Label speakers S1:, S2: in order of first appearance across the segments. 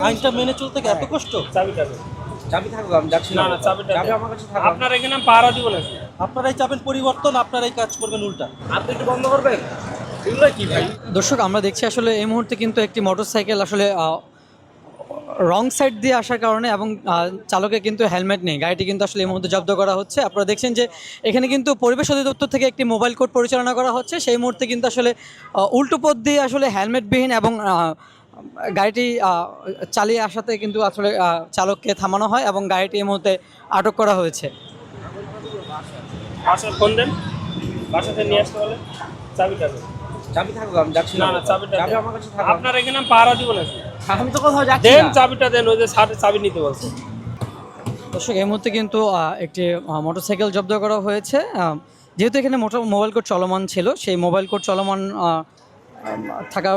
S1: আইনটা মেনে চলতে কি এত কষ্ট?
S2: চাবিটা দেন।
S1: চাবি থাকুক, আমি যাচ্ছি
S2: না
S1: না।
S2: না চাবিটা
S1: চাবি
S2: দেন।
S1: আমার কাছে থাকুক।
S2: আপনার এখানে পাহারা দিব নাকি?
S1: আপনারাই চাবেন পরিবর্তন, আপনারাই কাজ করবেন উল্টা।
S2: আপনি একটু বন্ধ করবেন। এগুলো কি ভাই?
S3: দর্শক, আমরা দেখছি আসলে এই মুহূর্তে কিন্তু একটি মোটরসাইকেল আসলে রং সাইড দিয়ে আসার কারণে এবং চালকের কিন্তু হেলমেট নেই, গাড়িটি কিন্তু আসলে এই মুহূর্তে জব্দ করা হচ্ছে। আপনারা দেখছেন যে এখানে কিন্তু পরিবেশ অধিদপ্তর থেকে একটি মোবাইল কোর্ট পরিচালনা করা হচ্ছে। সেই মুহূর্তে কিন্তু আসলে উল্টো পথ দিয়ে আসলে হেলমেটবিহীন এবং গাড়িটি চালিয়ে আসাতে কিন্তু আসলে চালককে থামানো হয় এবং গাড়িটি এই মুহূর্তে আটক করা হয়েছে।
S2: বাসায় ফোন দেন। বাসাতে নিয়ে আসতে বলে। চাবিটা দেন।
S1: চাবি থাকুক, আমি যাচ্ছি
S2: না
S1: না।
S2: না চাবিটা
S1: চাবি
S2: দেন।
S1: আমার কাছে থাকুক।
S2: আপনার এখানে পাহারা দিব নাকি?
S1: আমি তো কোথাও যাচ্ছি
S2: দেন
S1: না।
S2: চাবিটা দেন, ওই যে চাবি নিতে বলছে।
S3: দর্শক, এই মুহূর্তে কিন্তু একটি মোটরসাইকেল জব্দ করা হয়েছে। যেহেতু এখানে মোবাইল কোড চলমান ছিল, সেই মোবাইল কোড চলমান থাকা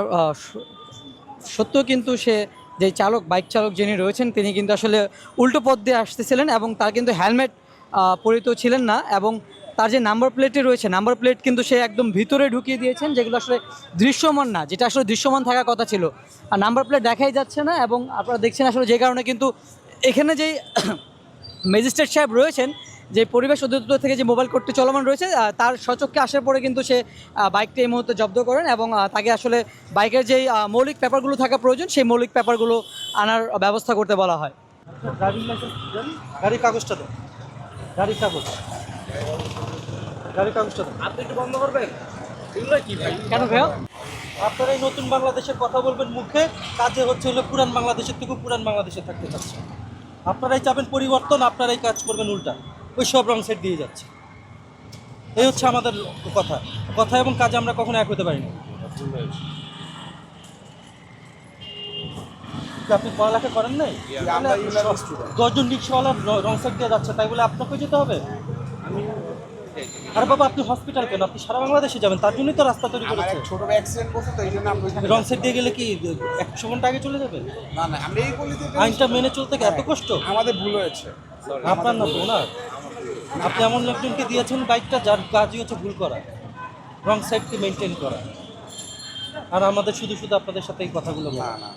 S3: সত্ত্বেও কিন্তু সে যে বাইক চালক যিনি রয়েছেন তিনি কিন্তু আসলে উল্টো পথ দিয়ে আসতেছিলেন এবং তার কিন্তু হেলমেট পরিহিত ছিলেন না এবং তার যে নাম্বার প্লেটে রয়েছে, নাম্বার প্লেট কিন্তু সে একদম ভিতরে ঢুকিয়ে দিয়েছেন, যেগুলো আসলে দৃশ্যমান না, যেটা আসলে দৃশ্যমান থাকার কথা ছিল। আর নাম্বার প্লেট দেখাই যাচ্ছে না এবং আপনারা দেখছেন আসলে যে কারণে কিন্তু এখানে যেই ম্যাজিস্ট্রেট সাহেব রয়েছেন, যে পরিবেশ অধিদপ্তর থেকে যে মোবাইল কোর্টটি চলমান রয়েছে, তার সচক্ষে আসার পরে কিন্তু সে বাইকটি এই মুহূর্তে জব্দ করেন এবং তাকে আসলে বাইকের যেই মৌলিক পেপারগুলো থাকা প্রয়োজন সেই মৌলিক পেপারগুলো আনার ব্যবস্থা করতে বলা হয়।
S1: ড্রাইভিং লাইসেন্স দেন, গাড়ির কাগজটা দেন, গাড়ির কাগজ, গাড়ির কাগজটা দেন।
S2: আপনি একটু বন্ধ করবেন। এগুলো কি ভাই?
S3: কেন ভাইয়া?
S1: আপনারা এই নতুন বাংলাদেশের কথা বলবেন মুখে, কাজে হচ্ছে হলো পুরান বাংলাদেশের থেকে পুরান বাংলাদেশে থাকতে চাচ্ছে। আপনারাই চাবেন পরিবর্তন, আপনারাই কাজ করবেন উল্টা, ওই সব রং সেট দিয়ে যাচ্ছে। এই হচ্ছে আমাদের কথা, কথা এবং কাজে আমরা কখনো এক হতে পারি না। আপনি পড়ালেখা করেন নাই? 10জন রিক্সাওয়ালা রং সেট দিয়ে যাচ্ছে, তাই বলে আপনাকে যেতে হবে? আরে বাবা, আপনি হসপিটাল কেন? আপনি সারা বাংলাদেশে যাবেন, তার জন্যই তো রাস্তা তৈরি করেছে।
S4: ছোট অ্যাক্সিডেন্ট করছে তো এই জন্য আমরা ওইখানে
S1: রং সেট দিয়ে গেলে কি 100 ঘন্টা আগে চলে যাবে?
S4: না না আমরা এই গলিতে
S1: আইনটা মেনে চলতে কি এত কষ্ট?
S4: আমাদের ভুল হয়েছে।
S1: আপনার না তো না, আপনি এমন একজনকে দিয়েছেন বাইকটা যার কাজই হচ্ছে ভুল করা, রং সাইডকে মেনটেন করা, আর আমাদের শুধু শুধু আপনাদের সাথে এই কথাগুলো বলা।
S4: না